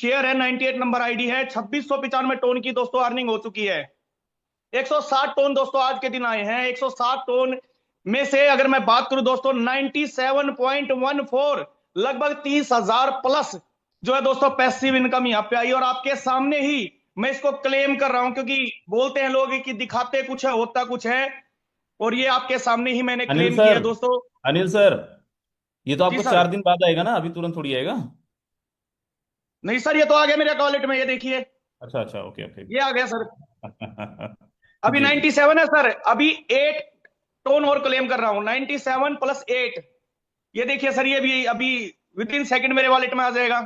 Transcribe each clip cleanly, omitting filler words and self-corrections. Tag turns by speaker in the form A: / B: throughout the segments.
A: Share है, 98 number ID है, 2695 tone की दोस्तों अर्निंग हो चुकी है। 160 टोन दोस्तों आज के दिन आए हैं। 160 टोन में से अगर मैं बात करूं दोस्तों 97.14 लगभग 30,000 प्लस जो है दोस्तों पैसिव इनकम यहां पे आई। और आपके सामने ही मैं इसको क्लेम कर रहा हूं, क्योंकि बोलते हैं लोग कि दिखाते कुछ है होता कुछ है, और ये आपके सामने ही मैंने
B: अनिल
A: क्लेम किया
B: सर,
A: है दोस्तों।
B: अनिल सर, ये तो
A: जी
B: आपको
A: सर।
B: 4 दिन बाद आएगा ना, अभी तुरंत थोड़ी आएगा।
A: नहीं सर, ये तो आ गया मेरे वॉलेट में, ये देखिए,
B: अच्छा अच्छा, ओके ओके।
A: ये आ गया सर। अभी
B: जी जी।
A: 97 है सर, अभी 8 टोन और क्लेम कर रहा हूं, 97 प्लस 8। ये देखिए सर, ये भी अभी विद इन सेकंड मेरे वॉलेट में आ जाएगा।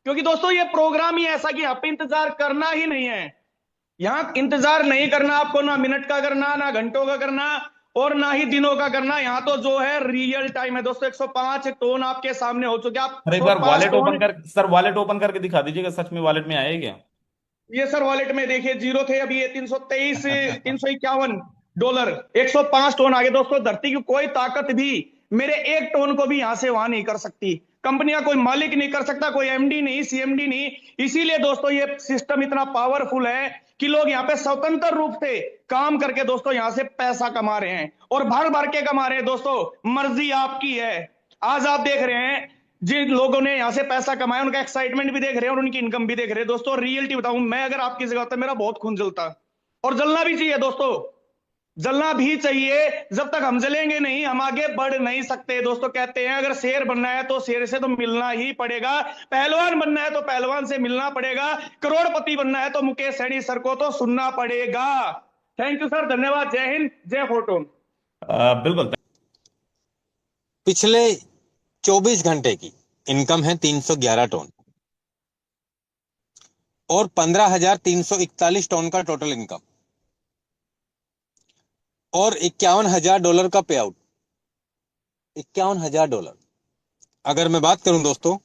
A: क्योंकि दोस्तों ये प्रोग्राम ही ऐसा कि यहाँ पे इंतजार करना ही नहीं है। यहाँ इंतजार नहीं करना आपको, ना मिनट का करना, ना घंटों का करना, और ना ही दिनों का करना। यहाँ तो जो है रियल टाइम है दोस्तों। 105 टोन आपके सामने हो चुके हैं। आप
B: सर एक बार
A: 105
B: वॉलेट ओपन
A: टोन।
B: कर, सर वॉलेट ओपन करके दिखा दीजिएगा, सच में वॉलेट में आए क्या?
A: ये सर वॉलेट में देखिए जीरो थे, अभी ये 323 $351। 105 टोन आगे दोस्तों। धरती की कोई ताकत भी मेरे एक टोन को भी यहां से वहां नहीं कर सकती। कंपनियां कोई मालिक नहीं कर सकता, कोई एमडी नहीं, सीएमडी नहीं। इसीलिए दोस्तों ये सिस्टम इतना पावरफुल है कि लोग यहाँ पे स्वतंत्र रूप से काम करके दोस्तों यहाँ से पैसा कमा रहे हैं, और भर भर के कमा रहे हैं दोस्तों। मर्जी आपकी है। आज आप देख रहे हैं जिन लोगों ने यहां से पैसा कमाया, उनका एक्साइटमेंट भी देख रहे हैं और उनकी इनकम भी देख रहे हैं दोस्तों। रियलिटी बताऊं, मैं अगर आपकी जगह होता मेरा बहुत खून जलता, और जलना भी चाहिए दोस्तों। जलना भी चाहिए। जब तक हम जलेंगे नहीं हम आगे बढ़ नहीं सकते दोस्तों। कहते हैं अगर शेर बनना है तो शेर से तो मिलना ही पड़ेगा, पहलवान बनना है तो पहलवान से मिलना पड़ेगा, करोड़पति बनना है तो मुकेश सैनी सर को तो सुनना पड़ेगा। थैंक यू सर, धन्यवाद। जय हिंद, जय फोटोन।
B: बिल्कुल।
C: पिछले 24 घंटे की इनकम है 311 टन और 15,341 टन का टोटल इनकम और $51,000 का पे आउट। $51,000। अगर मैं बात करूं दोस्तों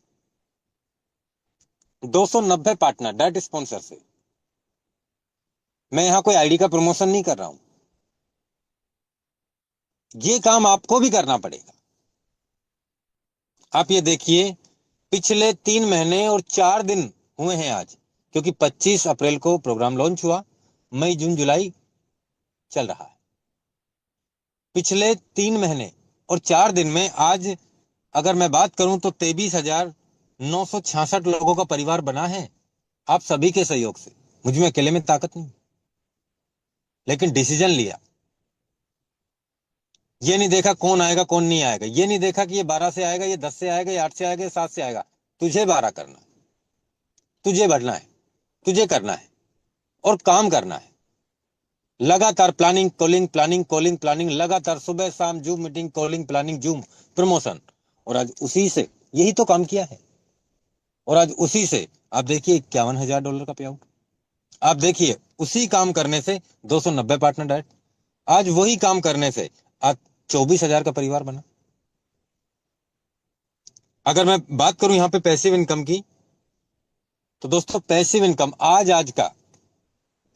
C: 290 पार्टनर डायरेक्ट स्पॉन्सर से, मैं यहां कोई आईडी का प्रमोशन नहीं कर रहा हूं। ये काम आपको भी करना पड़ेगा। आप ये देखिए, पिछले 3 महीने और 4 दिन हुए हैं आज, क्योंकि 25 अप्रैल को प्रोग्राम लॉन्च हुआ। मई जून जुलाई चल रहा है। पिछले 3 महीने और 4 दिन में आज अगर मैं बात करूं तो 23,966 लोगों का परिवार बना है, आप सभी के सहयोग से। मुझ में अकेले में ताकत नहीं, लेकिन डिसीजन लिया। ये नहीं देखा कौन आएगा कौन नहीं आएगा, ये नहीं देखा कि ये 12 से आएगा, ये 10 से आएगा, ये 8 से आएगा, ये 7 से आएगा। तुझे 12 करना है, तुझे बढ़ना है, तुझे करना है और काम करना है। लगातार planning calling, planning calling, planning लगातार, सुबह शाम zoom meeting, calling, planning, zoom, promotion. और आज उसी से यही तो काम किया है। और आज उसी से आप देखिए $51,000 का पे आउट। आप देखिए उसी काम करने से 290 पार्टनर डायरेक्ट। आज वही काम करने से आज 24,000 का परिवार बना। अगर मैं बात करूं यहां पे पैसिव इनकम की, तो दोस्तों पैसिव इनकम आज का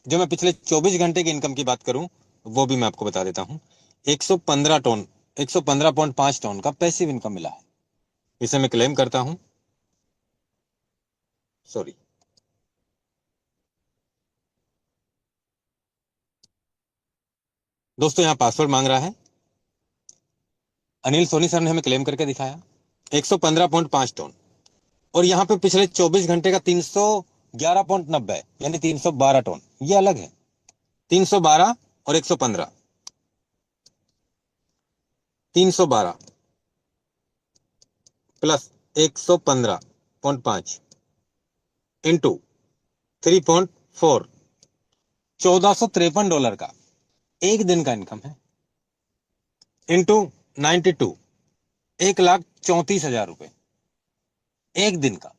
C: जो मैं पिछले 24 घंटे की इनकम की बात करूं, वो भी मैं आपको बता देता हूं। 115 टन, 115.5 टन का पैसिव इनकम मिला है। इसे मैं क्लेम करता हूं। सॉरी, दोस्तों यहां पासवर्ड मांग रहा है। अनिल सोनी सर ने हमें क्लेम करके दिखाया 115.5 टन। और यहां पे पिछले 24 घंटे का 311.90 यानी 312 टन। ये अलग है, 312 और 115। 312 प्लस 115.5 इंटू 3.4, $1,453 का एक दिन का इनकम है। इंटू 92, 1,34,000 एक दिन का।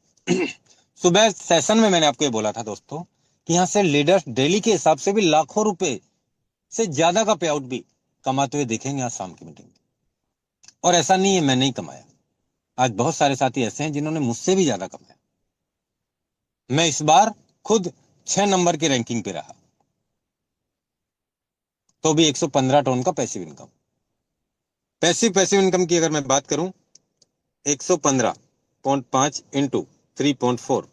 C: सुबह सेशन में मैंने आपको ये बोला था दोस्तों कि यहां से लीडर्स डेली के हिसाब से भी लाखों रुपए से ज्यादा का पे आउट भी कमाते हुए दिखेंगे आज शाम की मीटिंग में। और ऐसा नहीं है मैं नहीं कमाया, आज बहुत सारे साथी ऐसे हैं जिन्होंने मुझसे भी ज्यादा कमाया। मैं इस बार खुद 6 नंबर की रैंकिंग पे रहा, तो भी 115 टन का पैसिव इनकम। पैसिव इनकम की अगर मैं बात करूं 115.5 इंटू 3.4,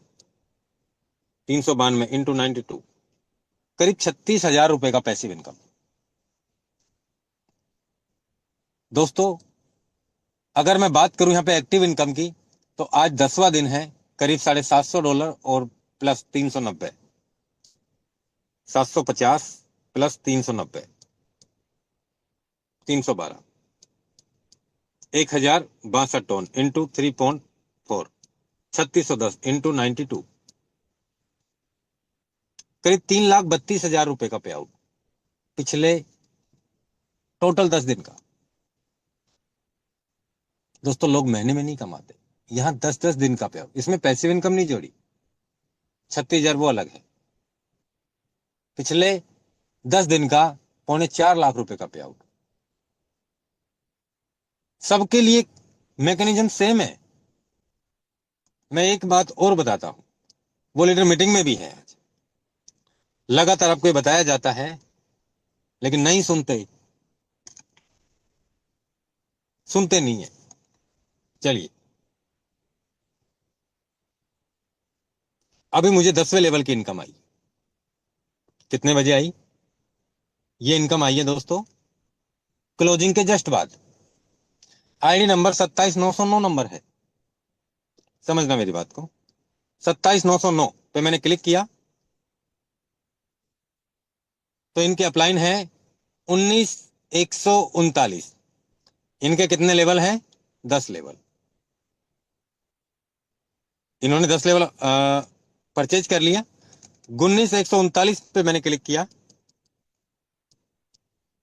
C: 392 इंटू 92, करीब 36,000 रुपए का पैसिव इनकम। दोस्तों अगर मैं बात करूं यहाँ पे एक्टिव इनकम की, तो आज 10वां दिन है, करीब $750 और plus 390, 750 plus 390, 312, 1062 ton into 3.4, 3610 into 92, करीब 3,32,000 रुपए का पे आउट पिछले टोटल 10 दिन का। दोस्तों लोग महीने में नहीं कमाते, यहां 10-10 दिन का पे आउट, इसमें पैसिव इनकम नहीं जोड़ी, 36,000 वो अलग है, पिछले 10 दिन का 3.25 लाख रुपए का पे आउट। सबके लिए मैकेनिज्म सेम है। मैं एक बात और बताता हूं, वो लीडर मीटिंग में भी है आज, लगातार आपको ये बताया जाता है लेकिन नहीं सुनते, सुनते नहीं है। चलिए अभी मुझे 10वें लेवल की इनकम आई, कितने बजे आई? ये इनकम आई है दोस्तों क्लोजिंग के जस्ट बाद। आईडी नंबर 27,909 नंबर है, समझना मेरी बात को। 27,909 पे मैंने क्लिक किया तो इनके अपलाइन है 19,139। इनके कितने लेवल हैं? 10 लेवल। इन्होंने 10 लेवल परचेज कर लिया। 19,139 पे मैंने क्लिक किया,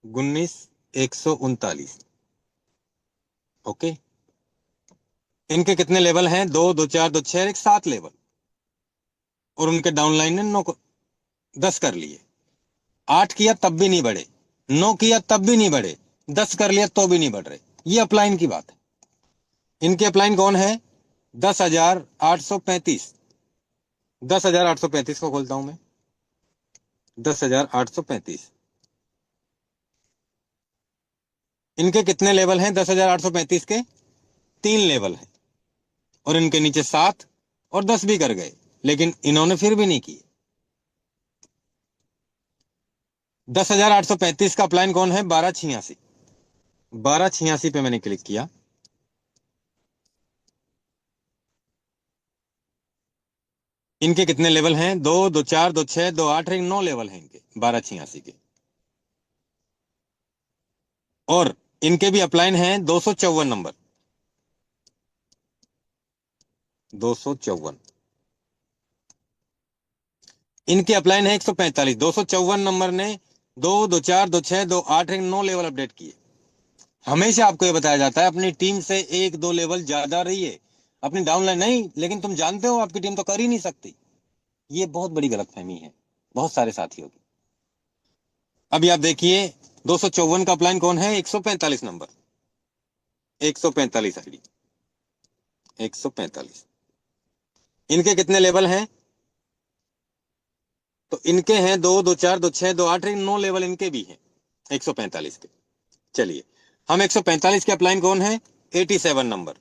C: 19,139, ओके। इनके कितने लेवल हैं? 2, 2, 4, 2, 6, 1, 7 लेवल। और उनके डाउनलाइन ने 9 को 10 कर लिए। 8 किया तब भी नहीं बढ़े, 9 किया तब भी नहीं बढ़े, 10 कर लिया तो भी नहीं बढ़ रहे। ये अपलाइन की बात है। इनके अपलाइन कौन है? 10,835। 10,835 को खोलता हूं मैं, 10,835। इनके कितने लेवल हैं? 10,835 के 3 लेवल हैं। और इनके नीचे 7 और 10 भी कर गए, लेकिन इन्होंने फिर भी नहीं किए। 10,835 का अपलाइन कौन है? 1286। 1286 पे मैंने क्लिक किया, इनके कितने लेवल हैं? 2, 2, 4, 2, 6, 2, 8, 9 लेवल हैं इनके 1286 के। और इनके भी अपलाइन हैं 254 नंबर, 254। इनके अपलाइन है 145। 254 नंबर ने 2, 2, 4, 2, 6, 2, 8, 9 लेवल अपडेट किए। हमेशा आपको यह बताया जाता है अपनी टीम से 1-2 लेवल ज्यादा रहिए, अपनी डाउनलाइन नहीं। लेकिन तुम जानते हो आपकी टीम तो कर ही नहीं सकती। ये बहुत बड़ी गलतफहमी है बहुत सारे साथियों की। अभी आप देखिए 254 का अपलाइन कौन है? 145 नंबर, 145 आईडी, 145। इनके कितने लेवल हैं? तो इनके हैं 2, 2, 4, 2, 6, 2, 8, 9 लेवल इनके भी हैं 145 के। चलिए हम 145 के अपलाइन कौन है? 87 नंबर,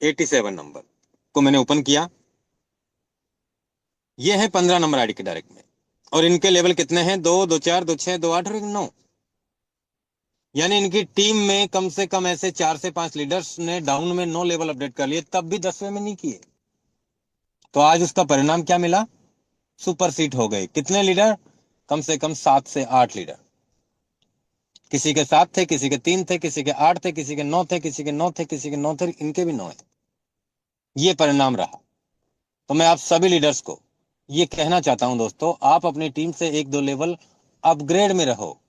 C: 87 नंबर को मैंने ओपन किया। ये है 15 नंबर आईडी के डायरेक्ट में। और इनके लेवल कितने हैं? 2, 2, 4, 2, 6, 2, 8 और 9। यानी इनकी टीम में कम से कम ऐसे 4 से 5 लीडर्स ने डाउन में 9 लेवल अपडेट कर लिए, तब भी 10वें में नहीं किए। तो आज उसका परिणाम क्या मिला? सुपर सीट हो गए। कितने लीडर? कम से कम 7 से 8 लीडर। किसी के 7 थे, किसी के 3 थे, किसी के 8 थे, किसी के 9 थे, किसी के 9 थे, किसी के 9 थे, इनके भी 9 है। ये परिणाम रहा। तो मैं आप सभी लीडर्स को ये कहना चाहता हूं दोस्तों, आप अपनी टीम से 1-2 लेवल अपग्रेड में रहो।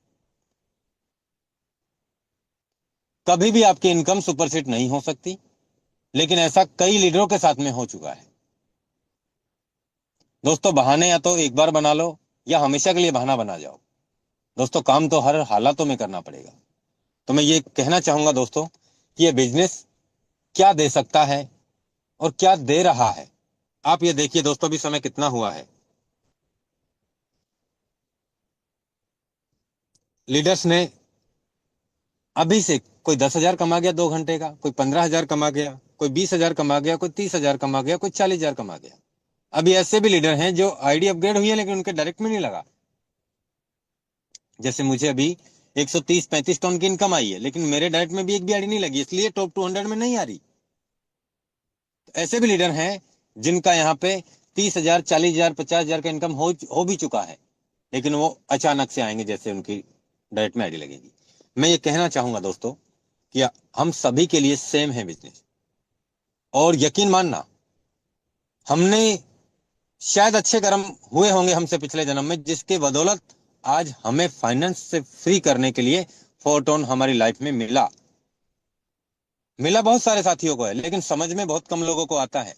C: कभी भी आपकी इनकम सुपरसीट नहीं हो सकती, लेकिन ऐसा कई लीडरों के साथ में हो चुका है। दोस्तों बहाने या तो एक बार बना लो या हमेशा के लिए बहाना बना जाओ। दोस्तों काम तो हर हालातों में करना पड़ेगा। तो मैं ये कहना चाहूंगा दोस्तों कि ये बिजनेस क्या दे सकता है और क्या दे रहा है। आप ये देखिए दोस्तों, अभी समय कितना हुआ है। लीडर्स ने अभी से कोई 10,000 कमा गया 2 घंटे का, कोई 15,000 कमा गया, कोई 20,000 कमा गया, कोई 30,000 कमा गया, कोई 40,000 कमा गया। अभी ऐसे भी लीडर हैं जो आईडी अपग्रेड हुई है लेकिन उनके डायरेक्ट में नहीं लगा। जैसे मुझे अभी 130-35 टन की इनकम आई है लेकिन मेरे डायरेक्ट में भी एक भी आईडी नहीं लगी, इसलिए टॉप 200 में नहीं आ रही। तो ऐसे भी लीडर हैं जिनका यहाँ पे 30,000, 40,000, 50,000 का इनकम हो भी चुका है, लेकिन वो अचानक से आएंगे जैसे उनकी डायरेक्ट में आईडी लगेगी। मैं ये कहना चाहूंगा दोस्तों कि हम सभी के लिए सेम है बिजनेस। और यकीन मानना, हमने शायद अच्छे कर्म हुए होंगे हमसे पिछले जन्म में, जिसके बदौलत आज हमें फाइनेंस से फ्री करने के लिए फोरटोन हमारी लाइफ में मिला। बहुत सारे साथियों को है लेकिन समझ में बहुत कम लोगों को आता है,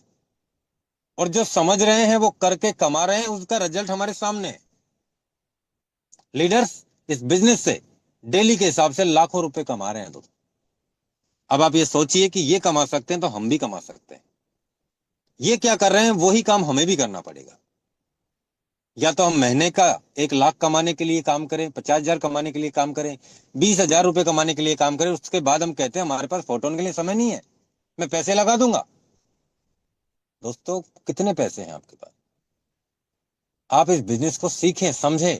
C: और जो समझ रहे हैं वो करके कमा रहे हैं, उसका रिजल्ट हमारे सामने है। लीडर्स इस बिजनेस से डेली के हिसाब से लाखों रुपए कमा रहे हैं दोस्तों। अब आप ये सोचिए कि ये कमा सकते हैं तो हम भी कमा सकते हैं। ये क्या कर रहे हैं वही काम हमें भी करना पड़ेगा। या तो हम महीने का 1 लाख कमाने के लिए काम करें, 50,000 कमाने के लिए काम करें, 20,000 रुपए कमाने के लिए काम करें, उसके बाद हम कहते हैं हमारे पास फोरटोन के लिए समय नहीं है, मैं पैसे लगा दूंगा। दोस्तों, कितने पैसे हैं आपके पास? आप इस बिजनेस को सीखें, समझें।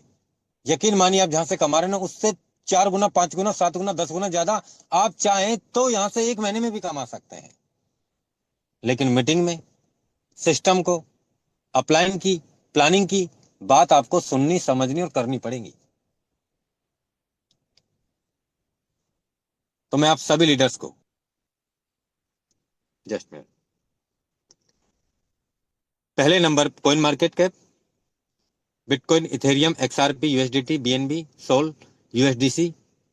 C: यकीन मानिए, आप जहां से कमा रहे हैं ना, उससे 4 गुना, 5 गुना, 7 गुना, 10 गुना ज्यादा आप चाहें तो यहां से 1 महीने में भी कमा सकते हैं। लेकिन मीटिंग में सिस्टम को अप्लाइंग की, प्लानिंग की बात आपको सुननी, समझनी और करनी पड़ेगी। तो मैं आप सभी लीडर्स को जस्ट में पहले number coin market cap, Bitcoin, Ethereum, XRP, USDT, BNB, Sol, USDC,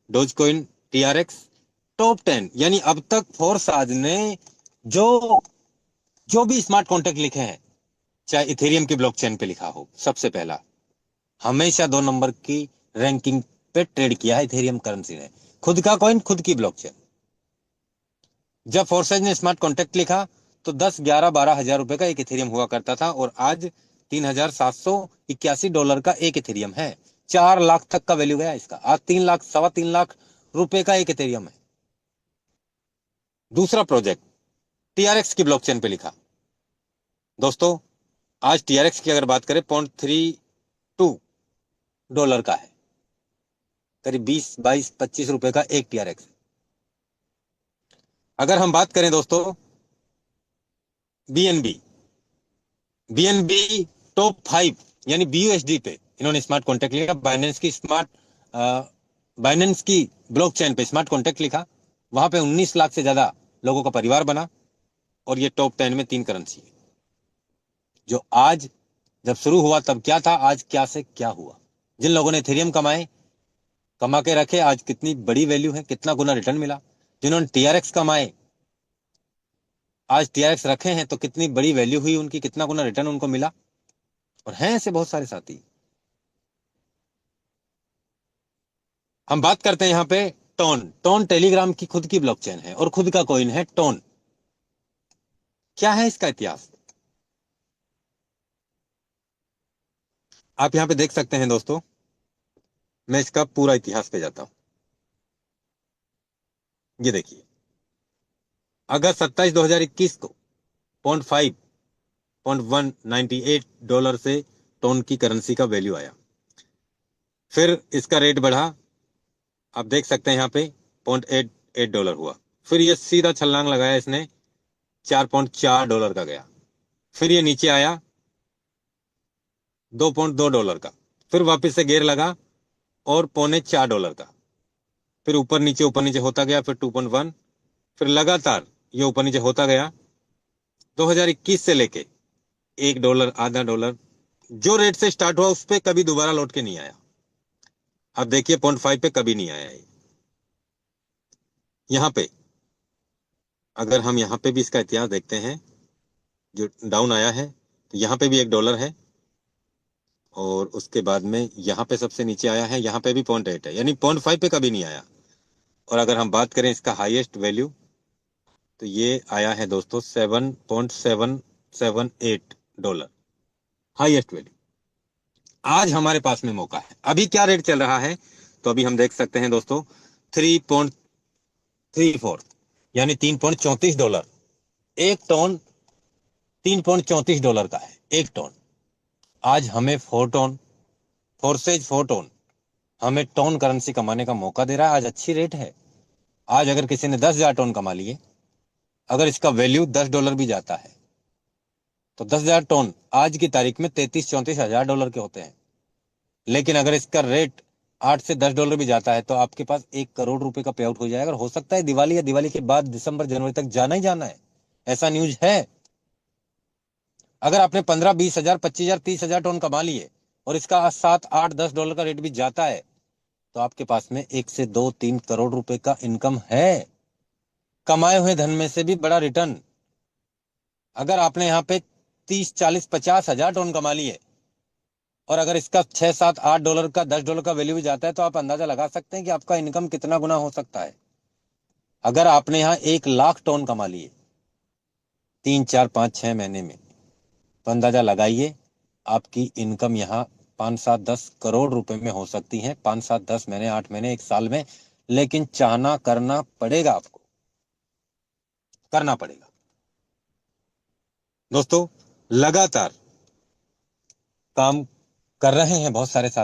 C: Dogecoin, TRX, top 10। यानी अब तक फोरसाज ने जो जो भी स्मार्ट कॉन्ट्रैक्ट लिखे हैं, चाहे इथेरियम की ब्लॉकचेन पे लिखा हो, सबसे पहला हमेशा 2 नंबर की रैंकिंग पे ट्रेड किया है इथेरियम करेंसी ने। खुद का कॉइन, खुद की ब्लॉकचेन। जब फोरसाइज ने स्मार्ट कॉन्ट्रैक्ट लिखा तो 10, 11, 12 हजार रुपए का एक इथेरियम हुआ करता था, और आज $3,781 का एक इथेरियम है। 4 लाख तक का वैल्यू गया इसका। आज 3 लाख, 3.25 लाख रुपए का एक इथेरियम है। दूसरा प्रोजेक्ट TRX की ब्लॉकचेन पे लिखा। दोस्तों, आज TRX की अगर बात करें, $0.32 का है, करीब 20, 22, 25 रुपए का एक TRX। अगर हम बात करें दोस्तों BNB टॉप 5 यानी BUSD पे इन्होंने स्मार्ट कॉन्ट्रैक्ट लिखा। बाइनेंस की ब्लॉकचेन पे स्मार्ट कॉन्ट्रैक्ट लिखा। वहां पे 19 लाख से ज्यादा लोगों का परिवार बना, और ये टॉप 10 में 3 करेंसी है। जो आज जब शुरू हुआ तब क्या था, आज क्या से क्या हुआ। जिन लोगों ने इथेरियम कमा के रखे, आज कितनी बड़ी वैल्यू है, कितना गुना रिटर्न मिला। जिन्होंने TRX कमाए, आज TRX रखे हैं तो कितनी बड़ी वैल्यू हुई उनकी, कितना गुना रिटर्न उनको मिला। और हैं ऐसे बहुत सारे साथी। हम बात करते हैं यहाँ पे टोन टेलीग्राम की खुद की ब्लॉकचेन है और खुद का कॉइन है टोन। क्या है इसका इतिहास? आप यहाँ पे देख सकते हैं दोस्तों। मैं इसका पूरा इतिहास पे जाता हूं। ये देखिए, अगस्त 27, 2021 को $0.198 से टोन की करेंसी का वैल्यू आया। फिर इसका रेट बढ़ा, आप देख सकते हैं यहाँ पे $0.88 हुआ। फिर ये सीधा छलांग लगाया इसने, $4.4 का गया। फिर ये नीचे आया $2.2 का। फिर वापस से गियर लगा और $0.4 का। फिर ऊपर नीचे होता गया। फिर 2.1। फिर लगातार ये ऊपर नीचे होता गया। 2021 से लेके $1, आधा डॉलर, जो रेट से स्टार्ट हुआ उस पे कभी दोबारा लौट के नहीं आया। अब देखिए 0.5 पे कभी नहीं आया। यहाँ पे अगर हम यहाँ पे भी इसका इतिहास देखते हैं, जो डाउन आया है, तो यहाँ पे भी $1 है, और उसके बाद में यहाँ पे सबसे नीचे आया है, यहाँ पे भी 0.8 है, यानी 0.5 पे कभी नहीं आया। और अगर हम बात करें इसका हाईएस्ट वैल्यू, तो ये आया है दोस्तों $7.778, हाईएस्ट वैल्यू। आज हमारे पास में मौका है। अभी क्या रेट चल रहा है, तो अभी हम देख सकते हैं दोस्तों $3.34 यानी $3.34। एक टन $3.34 का है, एक टन। आज हमें 4 टन, फोर्सेज 4 टन हमें टन करेंसी कमाने का मौका दे रहा है। आज अच्छी रेट है। आज अगर किसी ने 10,000 टन कमा लिए, अगर इसका वैल्यू $10 भी जाता है, तो 10,000 टन आज की तारीख में 33-34 हजार डॉलर के होते हैं। लेकिन अगर इसका रेट $8 से $10 भी जाता है, तो आपके पास 1 करोड़ रुपए का पे आउट हो जाएगा। और हो सकता है दिवाली या दिवाली के बाद दिसंबर जनवरी तक जाना ही जाना है, ऐसा न्यूज है। अगर आपने 15-20 हजार, 25,000, 30,000 टन कमा लिए और इसका $7-8-10 का रेट भी जाता है, तो आपके पास में 1 से 2-3 करोड़ रुपए का इनकम है। कमाए हुए धन में से भी बड़ा रिटर्न। अगर आपने यहाँ पे 30-40-50 हजार टन कमा लिए और अगर इसका $6-7-8 का, $10 का वैल्यू भी जाता है, तो आप अंदाजा लगा सकते हैं कि आपका इनकम कितना गुना हो सकता है। अगर आपने यहाँ 1 लाख टन कमा लिए 3-4-5-6 महीने में, तो अंदाजा लगाइए आपकी इनकम यहाँ 5-7-10 करोड़ रुपए में हो सकती है। 5-7-10 महीने, 8 महीने, 1 साल में। लेकिन चाहना, करना पड़ेगा, आपको करना पड़ेगा। दोस्तों, लगातार काम कर रहे हैं बहुत सारे साथी।